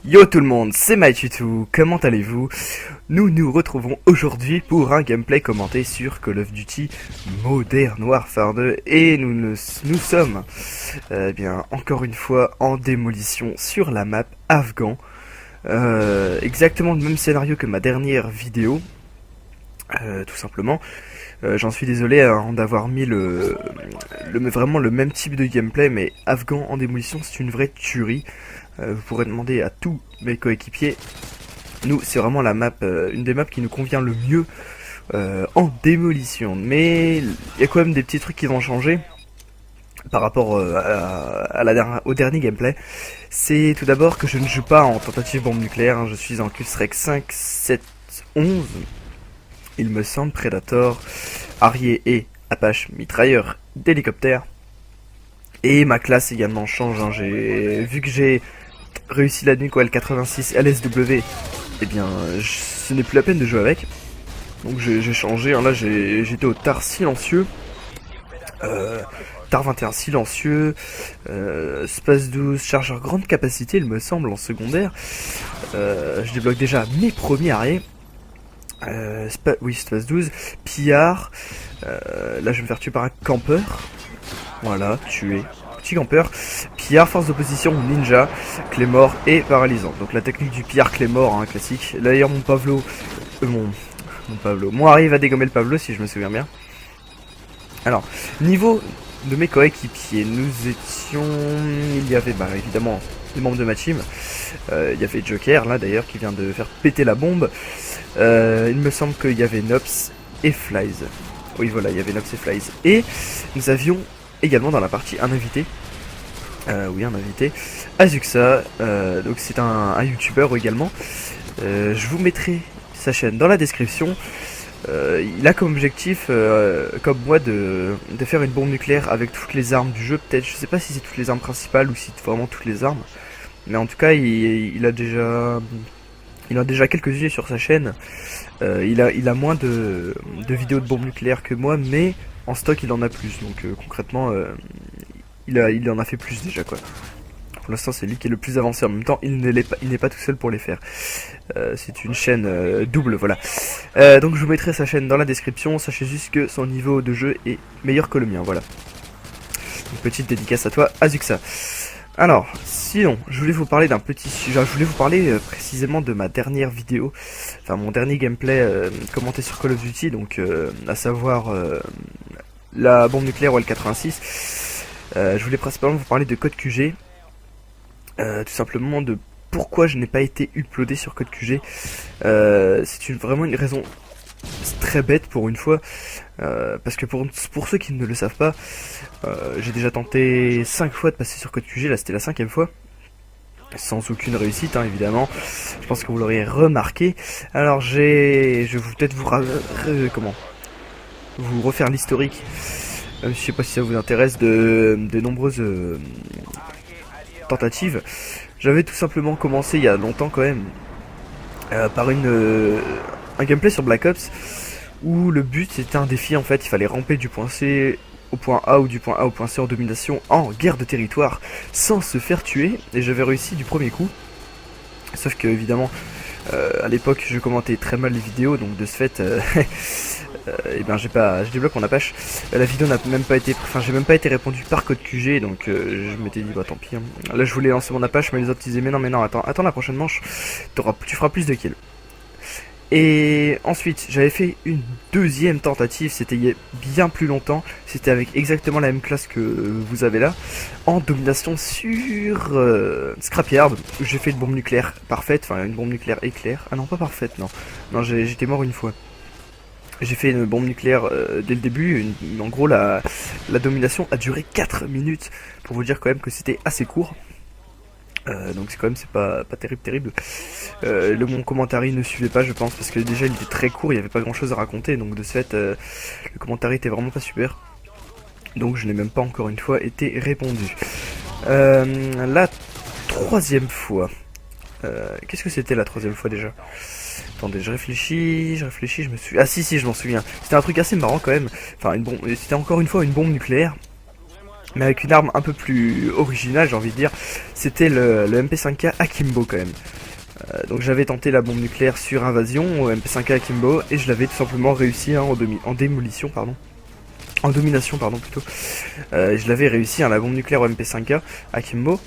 Yo tout le monde, c'est MyTutu, comment allez-vous? Nous nous retrouvons aujourd'hui pour un gameplay commenté sur Call of Duty Modern Warfare 2 et nous sommes bien encore une fois en démolition sur la map Afghan. Exactement le même scénario que ma dernière vidéo, tout simplement. J'en suis désolé d'avoir mis vraiment le même type de gameplay, mais Afghan en démolition c'est une vraie tuerie. Vous pourrez demander à tous mes coéquipiers. Nous, c'est vraiment la map, une des maps qui nous convient le mieux en démolition. Mais il y a quand même des petits trucs qui vont changer par rapport au dernier gameplay. C'est tout d'abord que je ne joue pas en tentative bombe nucléaire. Hein, je suis en Q-Strike 5, 7, 11. Il me semble, Predator, Harrier et Apache, mitrailleur d'hélicoptère. Et ma classe également change. Hein. Vu que j'ai réussi la nuque au L86 LSW, eh bien ce n'est plus la peine de jouer avec. Donc j'ai changé, hein. Là j'étais au TAR silencieux, TAR 21 silencieux, Space 12 chargeur grande capacité il me semble en secondaire. Je débloque déjà mes premiers arrêts. Space 12, pillard. Là je vais me faire tuer par un campeur. Voilà, tué. Petit campeur, pillard, force d'opposition, ninja, Claymore et paralysant. Donc la technique du pillard Claymore, hein, classique. D'ailleurs mon Pavlo, mon arrive à dégommer le Pavlo si je me souviens bien. Alors, niveau de mes coéquipiers, nous étions, il y avait évidemment les membres de ma team. Il y avait Joker là d'ailleurs qui vient de faire péter la bombe. Il me semble qu'il y avait Nops et Flies. Oui voilà, il y avait Nops et Flies. Et nous avions également dans la partie un invité, Azuxa, donc c'est un youtubeur également. Je vous mettrai sa chaîne dans la description. Il a comme objectif, comme moi, de faire une bombe nucléaire avec toutes les armes du jeu. Peut-être, je sais pas si c'est toutes les armes principales ou si c'est vraiment toutes les armes, mais en tout cas il a déjà quelques-unes sur sa chaîne. Il a moins de vidéos de bombes nucléaires que moi, mais en stock il en a plus, donc concrètement il en a fait plus déjà quoi. Pour l'instant c'est lui qui est le plus avancé, en même temps il n'est pas tout seul pour les faire. C'est une chaîne double, voilà. Donc je vous mettrai sa chaîne dans la description, sachez juste que son niveau de jeu est meilleur que le mien, voilà. Une petite dédicace à toi Azuxa. Alors, sinon, je voulais vous parler d'un petit sujet, je voulais vous parler précisément de ma dernière vidéo, enfin mon dernier gameplay commenté sur Call of Duty, donc à savoir la bombe nucléaire ou L86. Je voulais principalement vous parler de Code QG, tout simplement de pourquoi je n'ai pas été uploadé sur Code QG. C'est vraiment une raison très bête pour une fois, parce que pour ceux qui ne le savent pas, j'ai déjà tenté 5 fois de passer sur Code QG, là c'était la 5ème fois, sans aucune réussite hein, évidemment, je pense que vous l'aurez remarqué. Alors je vais peut-être vous refaire l'historique, même si je sais pas si ça vous intéresse, de nombreuses tentatives. J'avais tout simplement commencé il y a longtemps quand même, par un gameplay sur Black Ops, où le but c'était un défi en fait, il fallait ramper du point C au point A ou du point A au point C en domination en guerre de territoire sans se faire tuer, et j'avais réussi du premier coup. Sauf que évidemment à l'époque je commentais très mal les vidéos, donc de ce fait et ben je débloque mon Apache. La vidéo n'a même pas été, enfin j'ai même pas été répondu par Code QG, donc je m'étais dit bah tant pis hein. Là je voulais lancer mon Apache, mais les autres disaient mais non attends la prochaine manche tu feras plus de kills. Et ensuite j'avais fait une deuxième tentative, c'était il y a bien plus longtemps, c'était avec exactement la même classe que vous avez là, en domination sur Scrapyard, où j'ai fait une bombe nucléaire parfaite, enfin une bombe nucléaire éclair, ah non pas parfaite, non j'étais mort une fois. J'ai fait une bombe nucléaire dès le début, en gros la domination a duré 4 minutes, pour vous dire quand même que c'était assez court. Donc c'est quand même pas terrible. Mon commentaire ne suivait pas je pense, parce que déjà il était très court, il n'y avait pas grand chose à raconter, donc de ce fait le commentaire était vraiment pas super. Donc je n'ai même pas encore une fois été répondu. La troisième fois, qu'est-ce que c'était la troisième fois déjà? Attendez, je réfléchis, je me suis... Ah si, je m'en souviens. C'était un truc assez marrant quand même. Enfin, c'était encore une fois une bombe nucléaire. mais avec une arme un peu plus originale, j'ai envie de dire. C'était le MP5K Akimbo quand même. Donc j'avais tenté la bombe nucléaire sur Invasion au MP5K Akimbo et je l'avais tout simplement réussi hein, en démolition, pardon. En domination, pardon, plutôt. Je l'avais réussi, hein, la bombe nucléaire au MP5K Akimbo.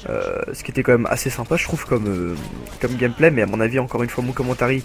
Ce qui était quand même assez sympa, je trouve, comme gameplay, mais à mon avis, encore une fois, mon commentary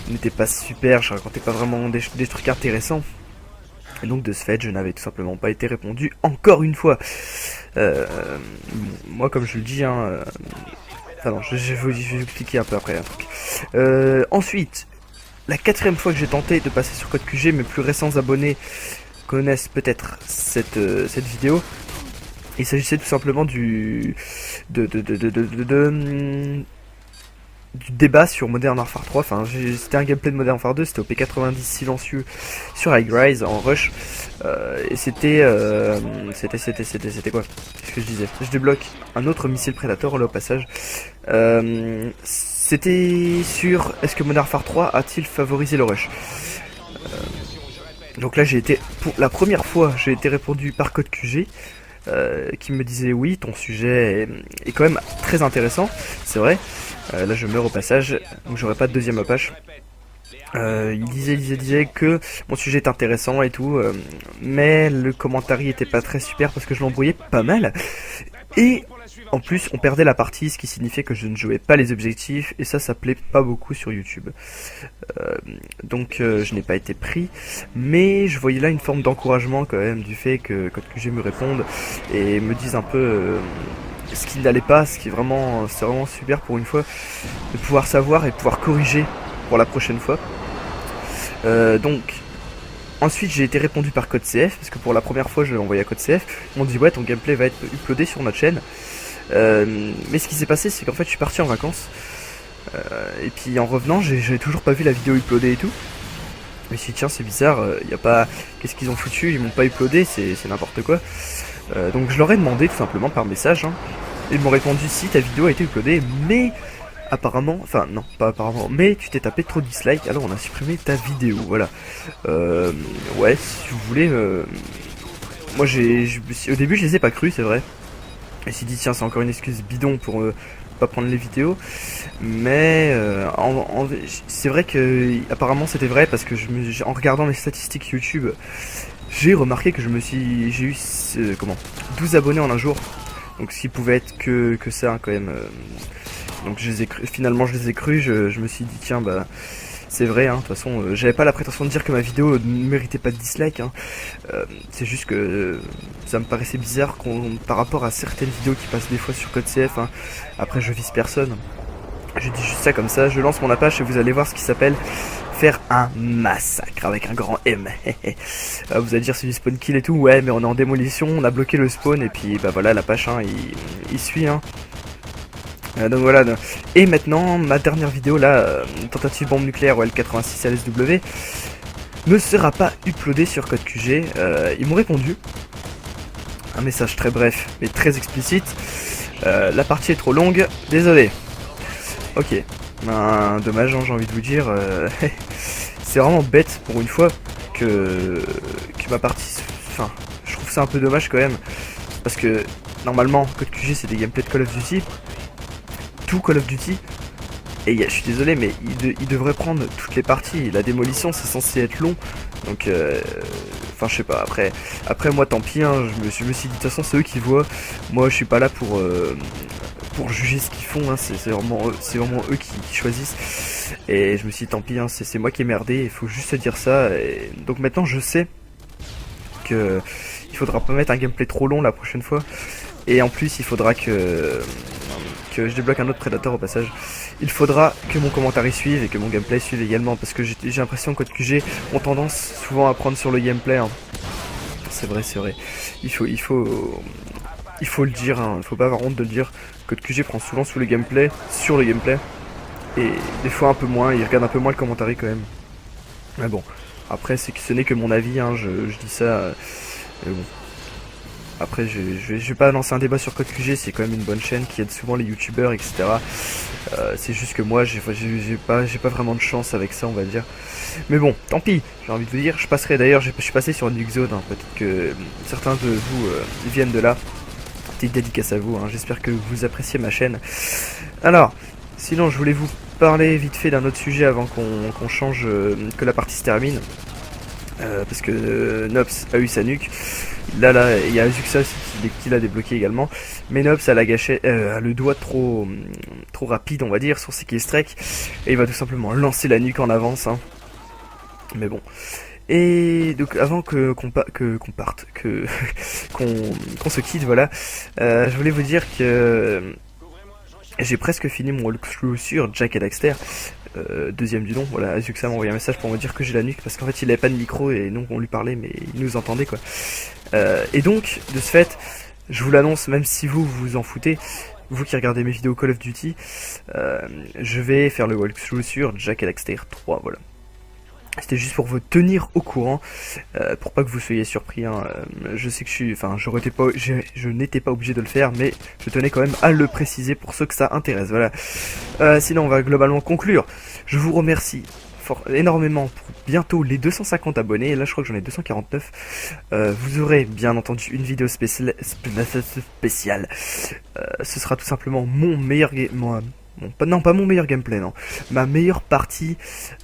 n'était pas super, je racontais pas vraiment des trucs intéressants. Et donc, de ce fait, je n'avais tout simplement pas été répondu encore une fois. Moi, comme je le dis, hein. Pardon, je vais vous expliquer un peu après un truc. Ensuite, la 4ème fois que j'ai tenté de passer sur Code QG, mes plus récents abonnés connaissent peut-être cette vidéo. Il s'agissait tout simplement du débat sur Modern Warfare 3. Enfin, c'était un gameplay de Modern Warfare 2, c'était au P90 silencieux sur High Rise en rush. Et c'était quoi? Qu'est-ce que je disais? Je débloque un autre missile Predator là au passage. C'était sur est-ce que Modern Warfare 3 a-t-il favorisé le rush? Donc là j'ai été, pour la première fois, j'ai été répondu par Code QG. Qui me disait oui, ton sujet est quand même très intéressant, c'est vrai. Là je meurs au passage, donc j'aurai pas de deuxième Apache. Il disait que mon sujet est intéressant et tout, mais le commentaire était pas très super parce que je l'embrouillais pas mal. Et en plus on perdait la partie, ce qui signifiait que je ne jouais pas les objectifs, et ça plaît pas beaucoup sur YouTube. Donc je n'ai pas été pris, mais je voyais là une forme d'encouragement quand même du fait que Code QG me réponde et me dise un peu ce qui n'allait pas, c'est vraiment super pour une fois de pouvoir savoir et de pouvoir corriger pour la prochaine fois. Donc ensuite j'ai été répondu par Code CF, parce que pour la première fois je l'ai envoyé à Code CF. Ils m'ont dit ouais, ton gameplay va être uploadé sur notre chaîne. Mais ce qui s'est passé, c'est qu'en fait je suis parti en vacances. Et puis en revenant, j'ai toujours pas vu la vidéo uploadée et tout. Mais si tiens, c'est bizarre, y a pas. Qu'est-ce qu'ils ont foutu? Ils m'ont pas uploadé, c'est n'importe quoi. Donc je leur ai demandé tout simplement par message. Hein. Ils m'ont répondu si ta vidéo a été uploadée, mais apparemment, enfin non, pas apparemment, mais tu t'es tapé trop de dislikes, alors on a supprimé ta vidéo. Voilà. Ouais, si vous voulez. Moi au début je les ai pas cru, c'est vrai. Et s'il dit tiens, c'est encore une excuse bidon pour pas prendre les vidéos, mais c'est vrai que apparemment c'était vrai, parce que en regardant mes statistiques YouTube, j'ai remarqué que j'ai eu 12 abonnés en un jour, donc ce qui pouvait être que ça hein, quand même. Donc finalement je les ai crus, je me suis dit tiens bah c'est vrai, hein, de toute façon, j'avais pas la prétention de dire que ma vidéo ne méritait pas de dislike, hein. C'est juste que ça me paraissait bizarre par rapport à certaines vidéos qui passent des fois sur Code CF, hein. Après, je vise personne. Je dis juste ça comme ça, je lance mon Apache et vous allez voir ce qui s'appelle faire un massacre avec un grand M. Vous allez dire c'est du spawn kill et tout, ouais, mais on est en démolition, on a bloqué le spawn et puis bah voilà, l'Apache, hein, il suit, hein. Donc voilà, et maintenant ma dernière vidéo là, tentative bombe nucléaire au L86 LSW, ne sera pas uploadée sur Code QG. Ils m'ont répondu, un message très bref mais très explicite, la partie est trop longue, désolé. Ok, dommage hein, j'ai envie de vous dire, c'est vraiment bête pour une fois que ma partie, enfin je trouve ça un peu dommage quand même, parce que normalement Code QG c'est des gameplays de Call of Duty, tout Call of Duty, et je suis désolé mais il devrait prendre toutes les parties. La démolition c'est censé être long, donc enfin je sais pas, après moi tant pis, hein, je me suis dit de toute façon c'est eux qui voient, moi je suis pas là pour juger ce qu'ils font, hein, c'est vraiment eux qui choisissent, et je me suis dit tant pis, hein, c'est moi qui ai merdé, il faut juste se dire ça. Et donc maintenant je sais que il faudra pas mettre un gameplay trop long la prochaine fois, et en plus il faudra que je débloque un autre Predator au passage. Il faudra que mon commentaire y suive et que mon gameplay suive également, parce que j'ai l'impression que Code QG ont tendance souvent à prendre sur le gameplay, hein. C'est vrai, il faut le dire, hein. Il faut pas avoir honte de le dire. Code QG prend souvent sur le gameplay, et des fois un peu moins, il regarde un peu moins le commentaire quand même. Mais bon, après ce n'est que mon avis, hein, je dis ça, mais bon. Après, je vais pas lancer un débat sur Code QG, c'est quand même une bonne chaîne qui aide souvent les youtubeurs, etc. C'est juste que moi, j'ai pas vraiment de chance avec ça, on va dire. Mais bon, tant pis, j'ai envie de vous dire, je passerai d'ailleurs, je suis passé sur Nukezone, hein, peut-être que certains de vous viennent de là. Petite dédicace à vous, hein, j'espère que vous appréciez ma chaîne. Alors, sinon, je voulais vous parler vite fait d'un autre sujet avant qu'on change, que la partie se termine. Parce que Nops a eu sa nuque. Là, il y a Azuxa aussi qui l'a débloqué également. Mais Nops a a le doigt trop rapide, on va dire, sur ses killstreaks. Et il va tout simplement lancer la nuque en avance. Hein. Mais bon. Et donc avant qu'on parte, qu'on se quitte, voilà, je voulais vous dire que j'ai presque fini mon walkthrough sur Jak et Daxter, deuxième du nom. Voilà, Azuxa m'a envoyé un message pour me dire que j'ai la nuque parce qu'en fait il avait pas de micro et donc on lui parlait mais il nous entendait quoi. Et donc de ce fait, je vous l'annonce même si vous vous en foutez, vous qui regardez mes vidéos Call of Duty, je vais faire le walkthrough sur Jak et Daxter 3, voilà. C'était juste pour vous tenir au courant, pour pas que vous soyez surpris. Hein. Je sais que je n'étais pas obligé de le faire, mais je tenais quand même à le préciser pour ceux que ça intéresse. Voilà. Sinon, on va globalement conclure. Je vous remercie énormément pour bientôt les 250 abonnés. Là, je crois que j'en ai 249. Vous aurez bien entendu une vidéo spéciale. Ce sera tout simplement mon meilleur non, pas mon meilleur gameplay, non. Ma meilleure partie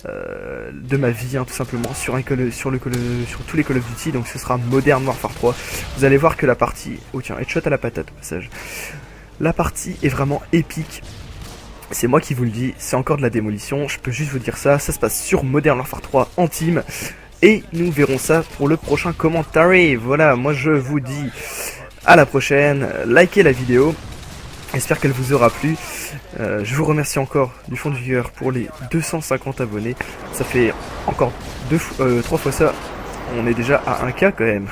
de ma vie, hein, tout simplement, sur tous les Call of Duty. Donc ce sera Modern Warfare 3. Vous allez voir que la partie... Oh tiens, headshot à la patate au passage. La partie est vraiment épique. C'est moi qui vous le dis, c'est encore de la démolition. Je peux juste vous dire ça. Ça se passe sur Modern Warfare 3 en team. Et nous verrons ça pour le prochain commentary. Voilà, moi je vous dis à la prochaine. Likez la vidéo. J'espère qu'elle vous aura plu. Je vous remercie encore du fond du cœur pour les 250 abonnés. Ça fait encore 3 fois ça. On est déjà à 1K quand même.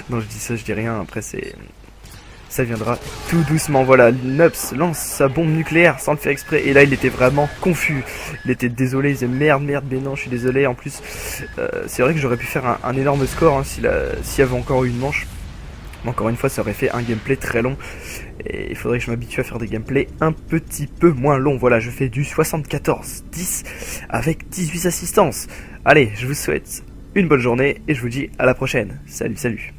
Non, je dis ça, je dis rien. Après, ça viendra tout doucement. Voilà, Nups lance sa bombe nucléaire sans le faire exprès. Et là, il était vraiment confus. Il était désolé. Il disait merde, mais non, je suis désolé. En plus, c'est vrai que j'aurais pu faire un énorme score hein, s'il y avait encore eu une manche. Encore une fois, ça aurait fait un gameplay très long. Et il faudrait que je m'habitue à faire des gameplays un petit peu moins longs. Voilà, je fais du 74-10 avec 18 assistances. Allez, je vous souhaite une bonne journée et je vous dis à la prochaine. Salut, salut.